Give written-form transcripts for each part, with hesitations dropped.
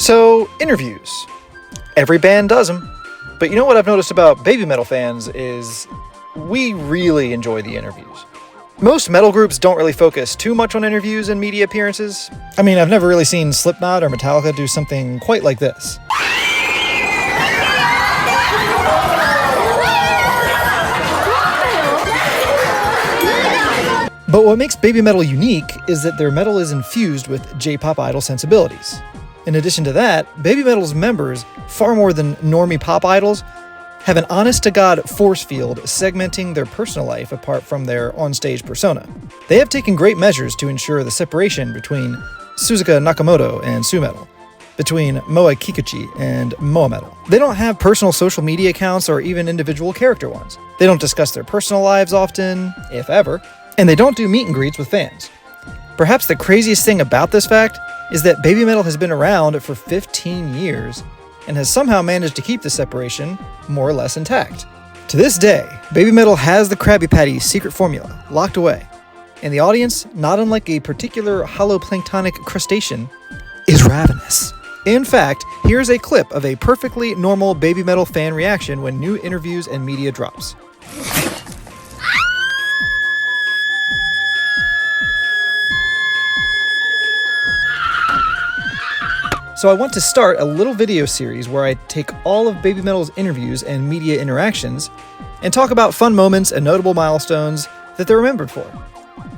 So, interviews. Every band does them. But you know what I've noticed about Babymetal fans is we really enjoy the interviews. Most metal groups don't really focus too much on interviews and media appearances. I mean, I've never really seen Slipknot or Metallica do something quite like this. But what makes Babymetal unique is that their metal is infused with J-pop idol sensibilities. In addition to that, Babymetal's members, far more than normie pop idols, have an honest-to-God force field segmenting their personal life apart from their onstage persona. They have taken great measures to ensure the separation between Suzuka Nakamoto and Sumetal, between Moa Kikuchi and Moa-metal. They don't have personal social media accounts or even individual character ones. They don't discuss their personal lives often, if ever, and they don't do meet and greets with fans. Perhaps the craziest thing about this fact is that Babymetal has been around for 15 years and has somehow managed to keep the separation more or less intact. To this day, Babymetal has the Krabby Patty secret formula locked away, and the audience, not unlike a particular holoplanktonic crustacean, is ravenous. In fact, here's a clip of a perfectly normal Babymetal fan reaction when new interviews and media drops. So I want to start a little video series where I take all of Babymetal's interviews and media interactions and talk about fun moments and notable milestones that they're remembered for.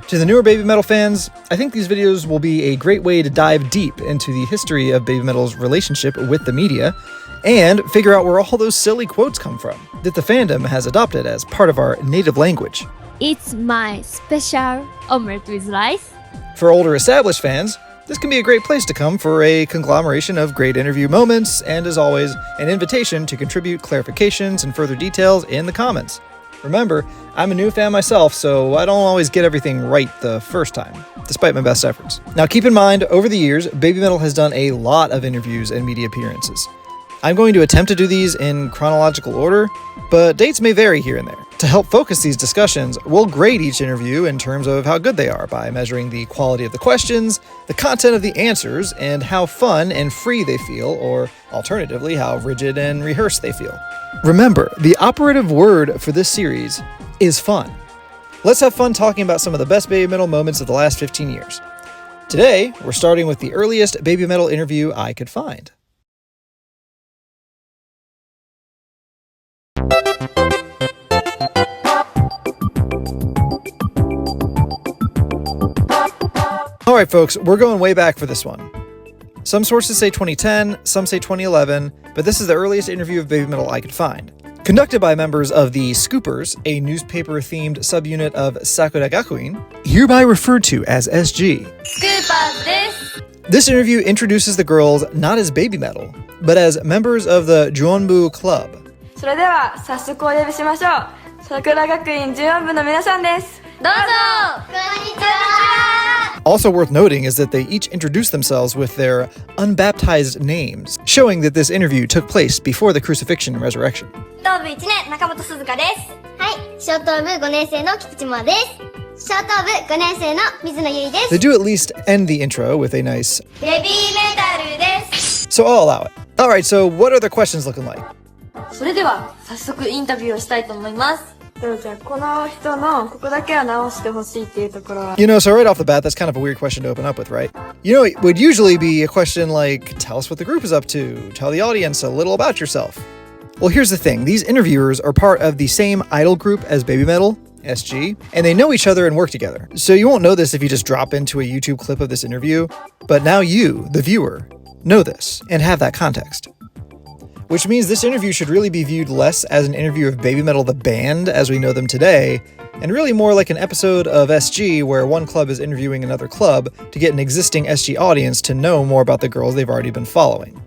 To the newer Babymetal fans, I think these videos will be a great way to dive deep into the history of Babymetal's relationship with the media and figure out where all those silly quotes come from that the fandom has adopted as part of our native language. It's my special omelette with rice. For older established fans, this can be a great place to come for a conglomeration of great interview moments, and as always, an invitation to contribute clarifications and further details in the comments. Remember, I'm a new fan myself, so I don't always get everything right the first time, despite my best efforts. Now keep in mind, over the years, Babymetal has done a lot of interviews and media appearances. I'm going to attempt to do these in chronological order, but dates may vary here and there. To help focus these discussions, we'll grade each interview in terms of how good they are by measuring the quality of the questions, the content of the answers, and how fun and free they feel, or alternatively, how rigid and rehearsed they feel. Remember, the operative word for this series is fun. Let's have fun talking about some of the best Babymetal moments of the last 15 years. Today, we're starting with the earliest Babymetal interview I could find. Alright folks, we're going way back for this one. Some sources say 2010, some say 2011, but this is the earliest interview of Babymetal I could find. Conducted by members of the Scoopers, a newspaper-themed subunit of Sakura Gakuin, hereby referred to as SG. Scoopers desu. This interview introduces the girls not as Babymetal, but as members of the Juonbu Club. それでは早速お呼びしましょう。桜学院14部の皆さんです。どうぞ。こんにちは。 Also worth noting is that they each introduced themselves with their unbaptized names, showing that this interview took place before the crucifixion and resurrection. 東部1年中本鈴香です。はい、小東部5年生の菊池萌です。小東部5年生の水野由衣です。 They do at least end the intro with a nice Babymetalです。 so I'll allow it. Alright, so what are their questions looking like? それでは早速インタビューをしたいと思います。じゃあこの人のここだけは直してほしいっていうところは You know, so right off the bat, that's kind of a weird question to open up with, right? You know, it would usually be a question like, tell us what the group is up to, tell the audience a little about yourself. Well, here's the thing. These interviewers are part of the same idol group as Babymetal, SG, and they know each other and work together. So you won't know this if you just drop into a YouTube clip of this interview, but now you, the viewer, know this and have that context. Which means this interview should really be viewed less as an interview of Babymetal the band as we know them today, and really more like an episode of SG where one club is interviewing another club to get an existing SG audience to know more about the girls they've already been following.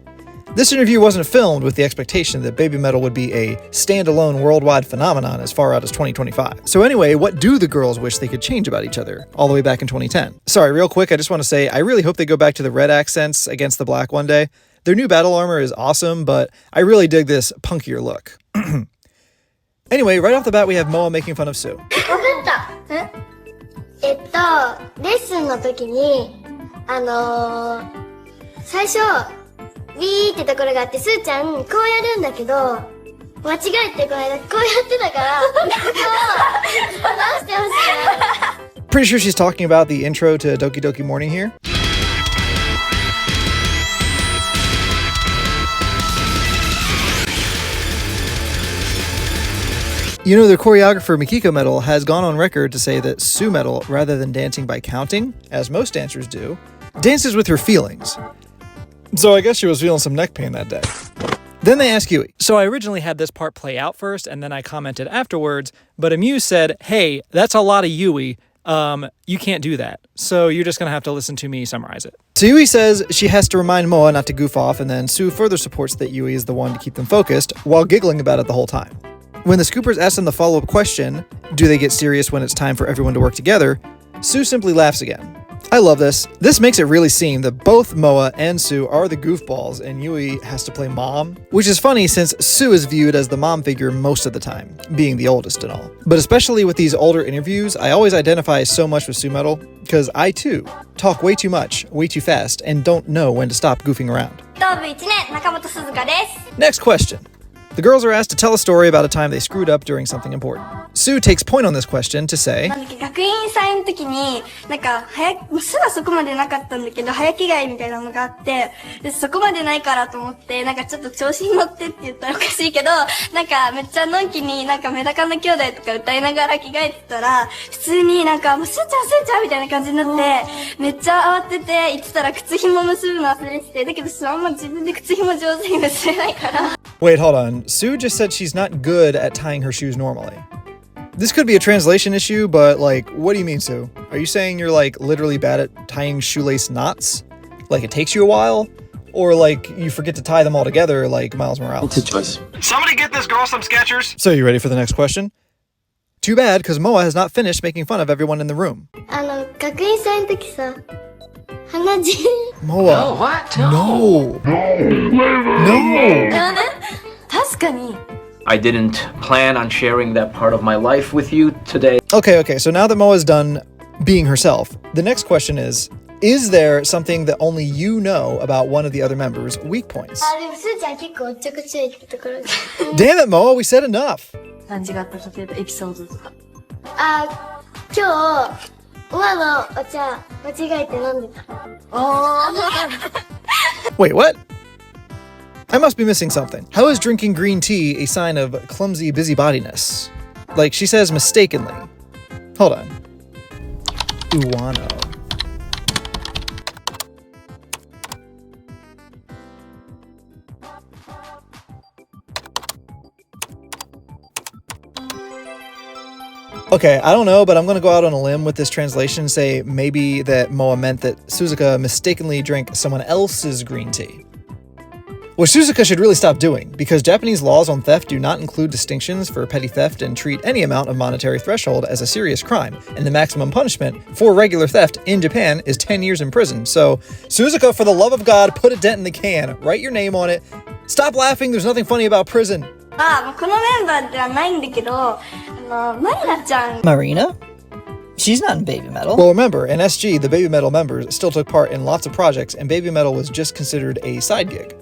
This interview wasn't filmed with the expectation that Babymetal would be a standalone worldwide phenomenon as far out as 2025. So anyway, what do the girls wish they could change about each other all the way back in 2010? Sorry, real quick, I just want to say I really hope they go back to the red accents against the black one day. Their new battle armor is awesome, but I really dig this punkier look. Anyway, right off the bat we have Moa making fun of Sue. わかった。レッスンの時に、最初、ビーってところがあって、スーちゃん、こうやるんだけど、間違えてこの間こうやってたから、直してほしいな。Pretty sure she's talking about the intro to Doki Doki Morning here. You know, the choreographer Momometal has gone on record to say that Sumetal, rather than dancing by counting, as most dancers do, dances with her feelings. So I guess she was feeling some neck pain that day. Then they ask Yui. So I originally had this part play out first, and then I commented afterwards, but Amuse said, hey, that's a lot of Yui. You can't do that. So you're just gonna have to listen to me summarize it. So Yui says she has to remind Moa not to goof off, and then Sue further supports that Yui is the one to keep them focused, while giggling about it the whole time. When the Scoopers ask them the follow-up question, do they get serious when it's time for everyone to work together, Sue simply laughs again. I love this. This makes it really seem that both Moa and Sue are the goofballs and Yui has to play mom, which is funny since Sue is viewed as the mom figure most of the time, being the oldest and all. But especially with these older interviews, I always identify so much with Sumetal because I too talk way too much, way too fast, and don't know when to stop goofing around. Next question. The girls are asked to tell a story about a time they screwed up during something important. Sue takes point on this question to say, 学院祭の時に、巣はそこまでなかったんだけど、早着替えみたいなのがあって、で、そこまでないからと思って、ちょっと調子に乗ってって言ったらおかしいけど、めっちゃのんきにメダカの兄弟とか歌いながら着替えてたら、普通にもうスーちゃんスーちゃんみたいな感じになって、めっちゃ慌てて言ってたら靴紐結ぶの忘れてて、だけどあんま自分で靴紐上手に結べないから。Wait, hold on. Sue just said she's not good at tying her shoes normally. This could be a translation issue, but what do you mean, Sue? Are you saying you're literally bad at tying shoelace knots? Like it takes you a while? Or you forget to tie them all together like Miles Morales? It's a choice. Somebody get this girl some Skechers! So you ready for the next question? Too bad, because Moa has not finished making fun of everyone in the room. 学院祭の時さ、鼻血。Moa. No, what? No. No. 確かに。I didn't plan on sharing that part of my life with you today. Okay, so now that Moa's done being herself, the next question is there something that only you know about one of the other members' weak points? でもスーちゃん結構おっちょこちょいってところが。Damn it, Moa, we said enough! 感じがあった例えばエピソードとか。今日、Moaのお茶間違えて飲んでた。Wait, what? I must be missing something. How is drinking green tea a sign of clumsy busybodiness? She says mistakenly. Hold on. Uwano. Okay, I don't know, but I'm gonna go out on a limb with this translation and say maybe that Moa meant that Suzuka mistakenly drank someone else's green tea. Which Suzuka should really stop doing, because Japanese laws on theft do not include distinctions for petty theft and treat any amount of monetary threshold as a serious crime, and the maximum punishment for regular theft in Japan is 10 years in prison. So, Suzuka, for the love of God, put a dent in the can, write your name on it, stop laughing, there's nothing funny about prison. このメンバーではないんだけど、マリナちゃん。Marina? She's not in Babymetal. Well, remember, in SG, the Babymetal members still took part in lots of projects, and Babymetal was just considered a side gig.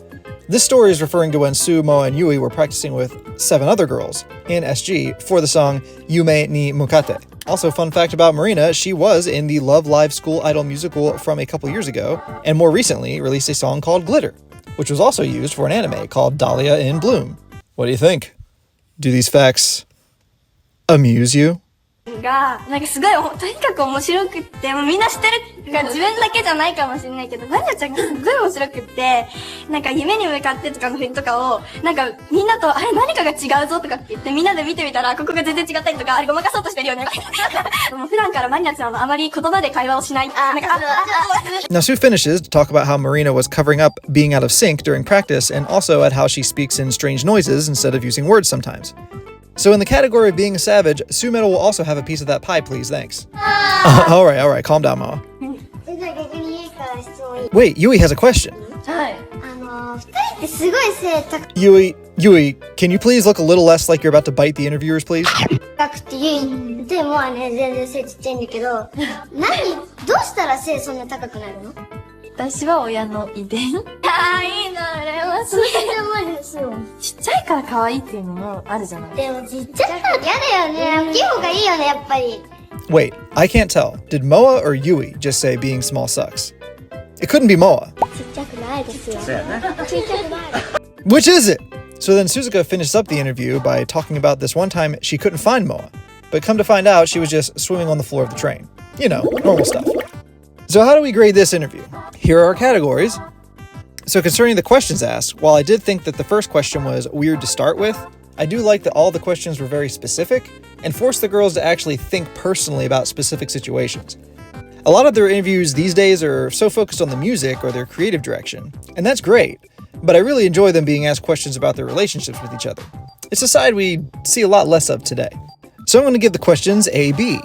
This story is referring to when Sue, Moa, and Yui were practicing with 7 other girls in SG for the song Yume ni Mukate. Also, fun fact about Marina, she was in the Love Live School Idol musical from a couple years ago, and more recently released a song called Glitter, which was also used for an anime called Dahlia in Bloom. What do you think? Do these facts amuse you? がすごいとにかく面白くって、みんな知ってるが自分だけじゃないかもしれないけど、マリナちゃんがすごい面白くって、夢に向かってとかの振りとかをみんなとあれ何かが違うぞとかって言ってみんなで見てみたらここが全然違ったりとか、あれごまかそうとしてるよね。もう普段からマリナちゃんはあまり言葉で会話をしない。Now Sue finishes to talk about how Marina was covering up being out of sync during practice and also at how she speaks in strange noises instead of using words sometimes. So in the category of being a savage, Sumetal will also have a piece of that pie, please, thanks. All right, calm down, Moa. Wait, Yui has a question. Yui, can you please look a little less like you're about to bite the interviewers, please? でもね、全然背ちっちゃいんだけど、どうしたら背そんな高くなるの？私は親の遺伝。あー、いいな、羨ましい。それでもですよ。ちっちゃいから可愛いっていうのもあるじゃない。でもちっちゃいから嫌だよね。大きい方がいいよね、やっぱり。Wait, I can't tell. Did Moa or Yui just say being small sucks? It couldn't be Moa. ちっちゃくないですよ。そうやね。ちっちゃくない。 Which is it? So then Suzuka finishes up the interview by talking about this one time she couldn't find Moa, but come to find out she was just swimming on the floor of the train. You know, normal stuff. So how do we grade this interview? Here are our categories. So concerning the questions asked, while I did think that the first question was weird to start with, I do like that all the questions were very specific and forced the girls to actually think personally about specific situations. A lot of their interviews these days are so focused on the music or their creative direction, and that's great, but I really enjoy them being asked questions about their relationships with each other. It's a side we see a lot less of today. So I'm going to give the questions A, B.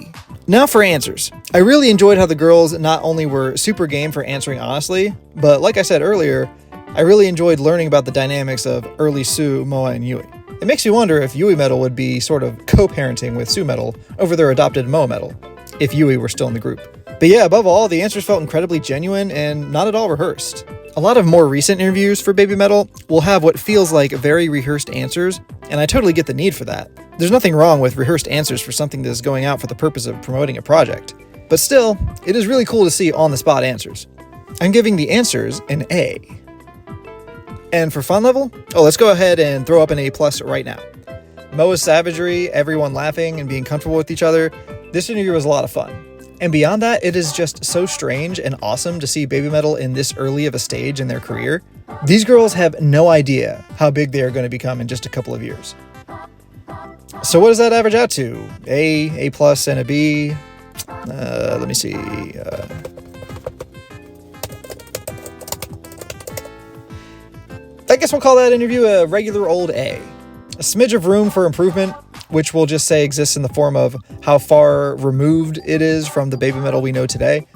Now for answers. I really enjoyed how the girls not only were super game for answering honestly, but like I said earlier, I really enjoyed learning about the dynamics of early Su, Moa, and Yui. It makes me wonder if Yui-Metal would be sort of co-parenting with Sumetal over their adopted Moa-metal, if Yui were still in the group. But yeah, above all, the answers felt incredibly genuine and not at all rehearsed. A lot of more recent interviews for Babymetal will have what feels like very rehearsed answers, and I totally get the need for that. There's nothing wrong with rehearsed answers for something that is going out for the purpose of promoting a project. But still, it is really cool to see on-the-spot answers. I'm giving the answers an A. And for fun level, let's go ahead and throw up an A+ right now. Moa's savagery, everyone laughing and being comfortable with each other, this interview was a lot of fun. And beyond that, it is just so strange and awesome to see Babymetal in this early of a stage in their career. These girls have no idea how big they are going to become in just a couple of years. So what does that average out to? A+, and a B? Let me see. I guess we'll call that interview a regular old A. A smidge of room for improvement, which we'll just say exists in the form of how far removed it is from the Babymetal we know today.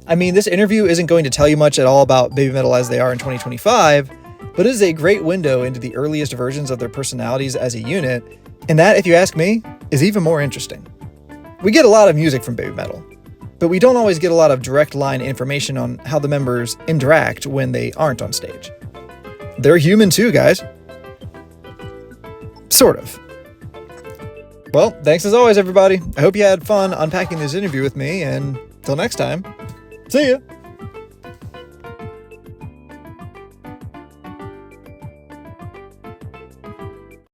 I mean, this interview isn't going to tell you much at all about Babymetal as they are in 2025, but it is a great window into the earliest versions of their personalities as a unit, and that, if you ask me, is even more interesting. We get a lot of music from Babymetal, but we don't always get a lot of direct line information on how the members interact when they aren't on stage. They're human too, guys. Sort of. Well, thanks as always, everybody. I hope you had fun unpacking this interview with me, and till next time, see ya!